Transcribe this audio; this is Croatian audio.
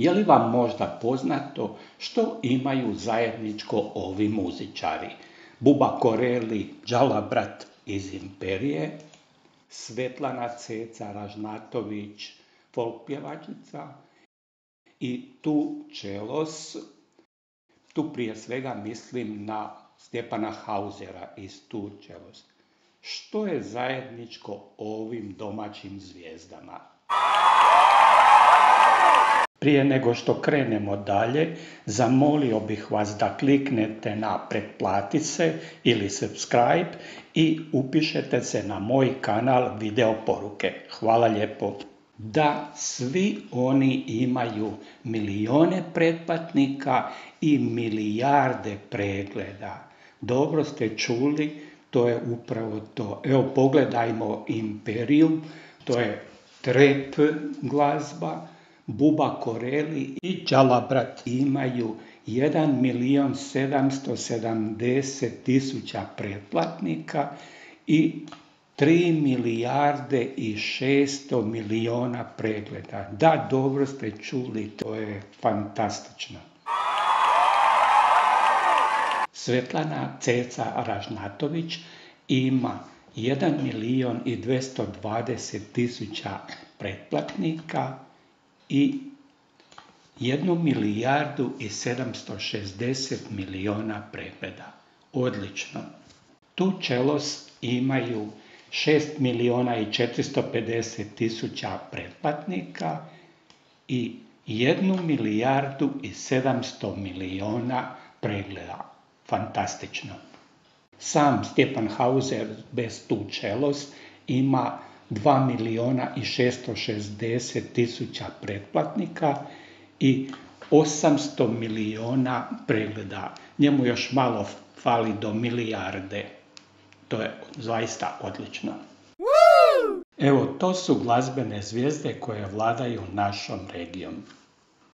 Je li vam možda poznato što imaju zajedničko ovi muzičari? Buba Koreli, Đalabrat iz Imperije, Svetlana Ceca Ražnatović, folk pjevačica, i Tu Čelos. Tu prije svega mislim na Stjepana Hausera iz Tu Čelos. Što je zajedničko ovim domaćim zvijezdama? Prije nego što krenemo dalje, zamolio bih vas da kliknete na pretplati se ili subscribe i upišete se na moj kanal Video poruke. Hvala lijepo. Da, svi oni imaju milijone pretplatnika i milijarde pregleda. Dobro ste čuli, to je upravo to. Evo pogledajmo Imperiju, to je trap glazba. Buba Koreli i Đalabrat imaju 1.770.000 pretplatnika i 3 milijarde i 600 milijuna pregleda. Da, dobro ste čuli, to je fantastično. Svetlana Ceca Ražnatović ima 1.220.000 pretplatnika i 1.760 milijuna pregleda. Odlično. Tu Čelos imaju 6.450.000 pretplatnika i 1.700 milijuna pregleda. Fantastično. Sam Stjepan Hauser bez Tu Čelos ima 2.660.000 pretplatnika i 800 milijuna pregleda. Njemu još malo fali do milijarde. To je zaista odlično. Evo, to su glazbene zvijezde koje vladaju našom regijom.